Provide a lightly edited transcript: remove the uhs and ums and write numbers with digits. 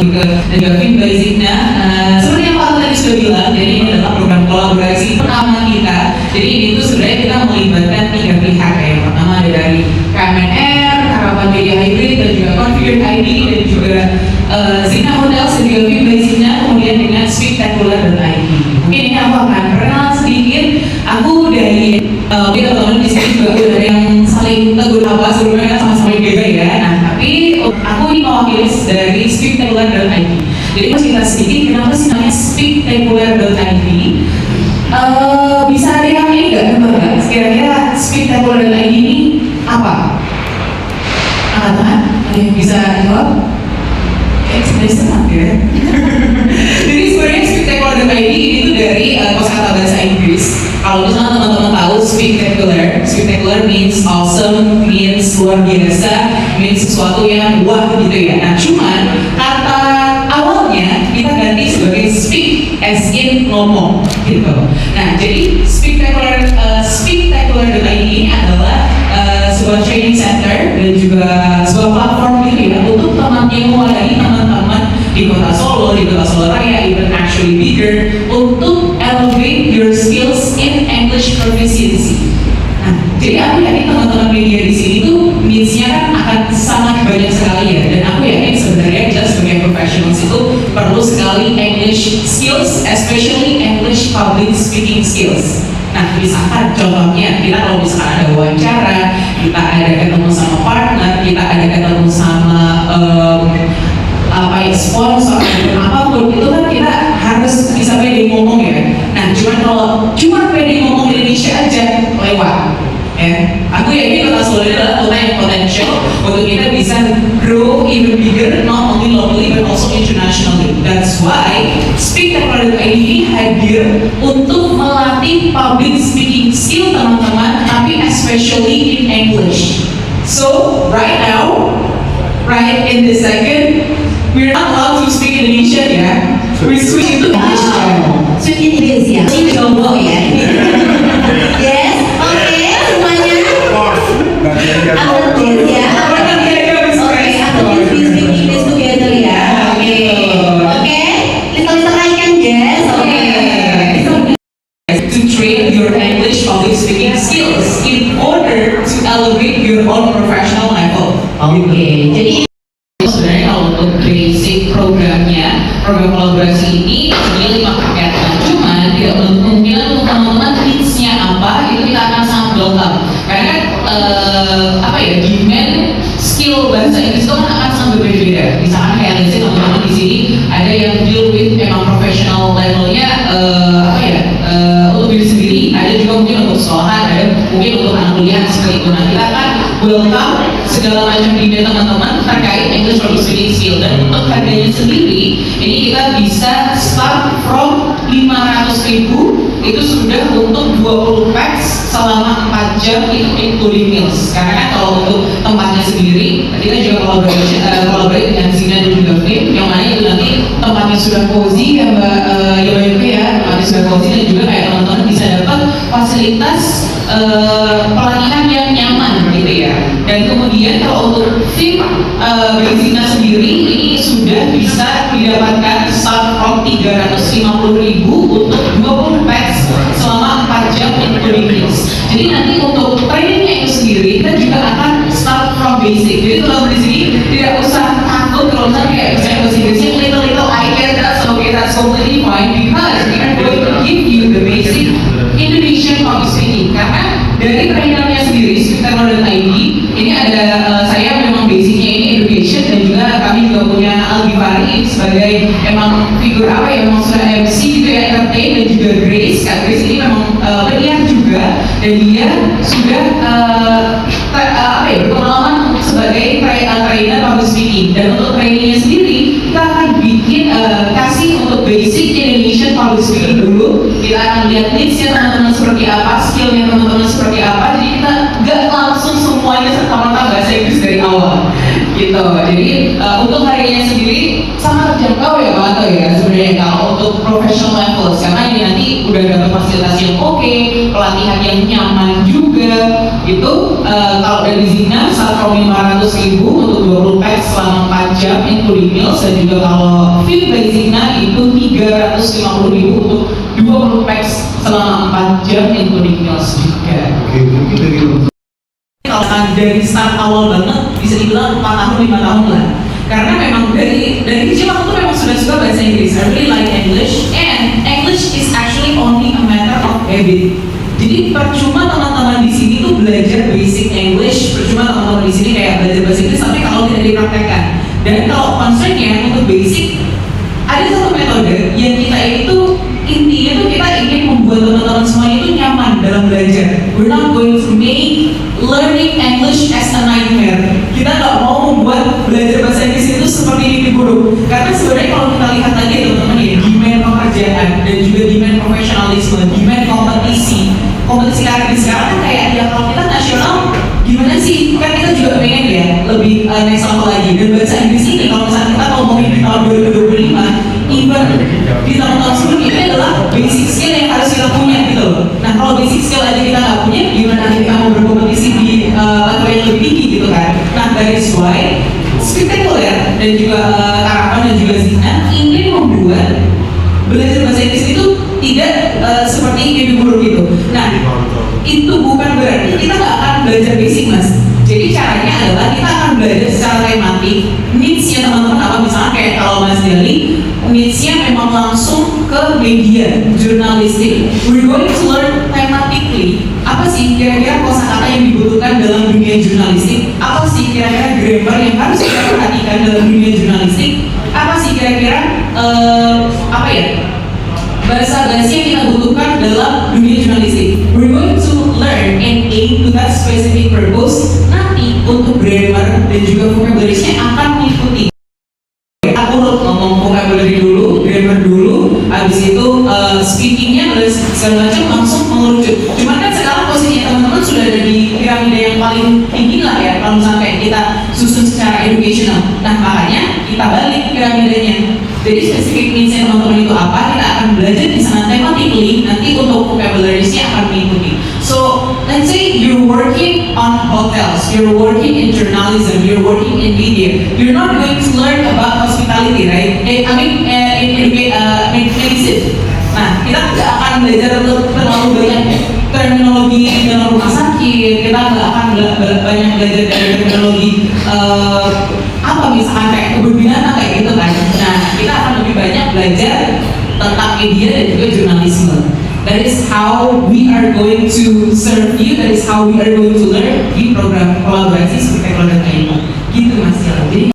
ke dan juga Film by Zigna. Seperti yang Pak tadi sudah bilang, jadi ini adalah program kolaborasi pertama kita. Jadi ini tuh sebenarnya kita melibatkan 3 pihak ya. Yang pertama ada dari KMNR, Harapan Media Hybrid, dan juga Configured ID, dan juga Zigna Hotels dan juga Film by Zigna, kemudian dengan Spectacular.id. Mungkin ini aku akan perkenalan sedikit. Aku dari kita teman-teman di sini juga udah ada yang saling tegur apa sebelumnya kita sama-sama jaga ya. Nah, tapi aku ini mewakili dari Spectacular.id. Jadi mau cerita sedikit kenapa sih namanya Spectacular.id. Bisa ada yang ini nggak nggak? Kira-kira Spectacular.id ini apa? Angkat tangan. Ada yang bisa jawab? Kayak sebenarnya senang ya. Jadi sebenarnya Spectacular.id itu dari kosakata bahasa Inggris. Kalau misalnya teman-teman tahu spectacular means awesome, means luar biasa, means sesuatu yang wah gitu ya. Nah cuman kata awalnya kita ganti sebagai speak as in ngomong gitu. Nah jadi Spectacular.id ini adalah sebuah training center dan juga sebuah platform gitu ya untuk mewadahi teman-teman di kota Solo, di kota Solo Raya, even actually bigger, untuk elevate your skills in English proficiency. Nah, jadi aku yakin teman-teman media di sini tuh needs-nya kan akan sangat banyak sekali ya, dan aku yakin sebenarnya just sebagai professionals itu perlu sekali English skills, especially English public speaking skills. Nah, misalkan contohnya kita kalau misalkan ada wawancara, kita ada ketemu sama partner, kita ada ketemu sama sponsor atau apapun, itu kan kita harus bisa pede ngomong ya. Nah, kalau cuma pede ngomong Indonesia aja lewat ya. Aku yakin kota Solo adalah kota yang potensial untuk kita bisa grow even bigger, not only locally but also internationally. That's why Spectacular.id ini hadir untuk melatih public speaking skill teman-teman, tapi especially in English. So right now, right in this second, we're not allowed to speak Indonesian ya. We're switching to English. Switch Indonesia. Ini jomblo ya. Yes, oke semuanya. Atau ya. Oke, atau we speak English together ya. Oke. Little kan yes. Oke. To train your English public speaking skills in order to elevate your own professional level. Oke. Jadi sebenarnya kalau untuk basic programnya, program kolaborasi ini sebenarnya 5 paketnya. Cuman tidak mungkin untuk teman-teman needs-nya apa, itu kita akan sangat lengkap. Karena kan demand skill bahasa Inggris itu kan akan sangat berbeda-beda. Misalkan kayak teman-teman di sini ada yang deal with memang professional levelnya untuk diri sendiri, ada juga mungkin untuk sekolahan, ada mungkin untuk anak kuliah seperti itu. Nah kita akan welcome segala macam demand teman-teman terkait English public speaking skill, dan untuk harganya sendiri ini kita bisa start from 500.000 itu sudah untuk 20 packs selama 4 jam itu including meals. Karena kan kalau untuk tempatnya sendiri kita juga collaborate dengan Zigna dan juga Film, yang mana itu nanti tempatnya sudah cozy ya Mbak tempatnya sudah cozy, dan juga kayak teman-teman bisa dapat fasilitas pelatihan yang nyaman gitu ya. Dan kemudian kalau untuk Film bagi Zigna sendiri ini sudah bisa didapatkan start from 350.000 untuk 20 packs selama 4 jam including meals. Jadi nanti untuk trainingnya itu sendiri kita juga akan start from basic. Jadi kalau di sini tidak usah takut kalau misalnya kayak bahasa Inggrisnya little I get that, so okay that's completely fine, because we are going to give you the basic Indonesian public speaking. Karena dari trainernya sendiri Spectacular.id ini ada saya memang basicnya ini education, dan juga kami juga punya Algifari sebagai emang figur memang sudah MC gitu ya, entertain, dan juga Grace. Kak Grace ini memang penyiar juga, dan dia sudah berpengalaman sebagai trainer public speaking. Dan untuk trainingnya sendiri kita akan bikin kasih untuk basic Indonesian public speaking dulu. Kita akan lihat needs-nya teman-teman seperti apa, skill-nya teman-teman seperti apa. Jadi kita gak langsung semuanya serta-merta bahasa Inggris dari awal gitu. Jadi untuk harganya sendiri sangat terjangkau ya Pak Anto ya sebenarnya kalau untuk professional levels, karena ini nanti udah dapat fasilitas yang oke, pelatihan yang nyaman juga gitu. Kalau dari Zigna start from 500.000 untuk 20 packs selama 4 jam including meals, dan juga kalau fee basicnya itu 350.000 untuk 20 packs selama 4 jam including meals juga. Oke, mungkin Kalau dari start awal banget bisa dibilang 4 tahun 5 tahun lah. Karena memang dari kecil aku tuh memang sudah suka bahasa Inggris. I really like English, and English is actually only a matter of habit. Jadi percuma teman-teman di sini tuh belajar basic English, percuma teman-teman di sini kayak belajar bahasa Inggris sampai kalau tidak dipraktekkan. Dan kalau concernnya untuk basic, ada satu metode yang kita itu intinya tuh kita ingin membuat teman-teman semuanya itu nyaman dalam belajar. We're not going to make learning English as a nightmare. Kita nggak mau membuat belajar bahasa Inggris itu seperti mimpi buruk. Karena sebenarnya kalau kita lihat lagi teman-teman ya, demand pekerjaan dan juga demand profesionalisme, demand kompetisi karir sekarang kan kayak ya kalau kita nasional gimana sih? Kan kita juga pengen ya lebih next level lagi. Dan bahasa Inggris ini kalau misalnya kita ngomongin di tahun 2025, even di tahun-tahun sebelumnya ini adalah basic skill yang harus kita punya gitu loh. Nah kalau basic skill aja kita nggak punya, gimana kita mau berkompetisi di level yang lebih tinggi gitu kan? Nah that is why Spectacular dan juga Karapan dan juga Zina ingin membuat belajar bahasa Inggris itu tidak seperti mimpi buruk gitu. Nah itu bukan berarti kita nggak akan belajar basic mas. Jadi caranya adalah kita akan belajar secara tematik. Needs-nya teman-teman apa, misalnya kayak kalau Mas Deli, needs-nya memang langsung ke media, jurnalistik. We're going to learn thematically. Apa sih kira-kira kosakata yang dibutuhkan dalam dunia jurnalistik? Apa sih kira-kira grammar yang harus kita perhatikan dalam dunia jurnalistik? Apa sih kira-kira bahasa-bahasa yang kita butuhkan dalam dunia jurnalistik? We're going to learn and aim to that specific purpose. Nanti untuk grammar dan juga vocabulary-nya akan mengikuti. Aku ngomong vocabulary dulu, grammar dulu, habis itu speaking-nya dan segala macam langsung mengerucut. Cuman kan sekarang posisinya teman-teman sudah ada di piramida yang paling tinggi lah ya, kalau misalnya kayak kita susun secara educational. Nah makanya kita balik piramidanya. Jadi spesifik needs-nya teman-teman itu apa, kita akan belajar di sana thematically, nanti untuk vocabulary-nya akan mengikuti. So, let's say you're working on hotels, you're working in journalism, you're working in media. You're not going to learn about hospitality, right? In medicine. Nah, kita nggak akan belajar terlalu banyak terminologi dalam rumah sakit, kita nggak akan banyak belajar dari terminologi apa misalkan kayak kebun binatang kayak gitu kan. Nah, kita akan lebih banyak belajar tentang media dan juga jurnalisme. That is how we are going to serve you. That is how we are going to learn di program kolaborasi Spectacular dan Kaima. Gitu Mas Jala. Jadi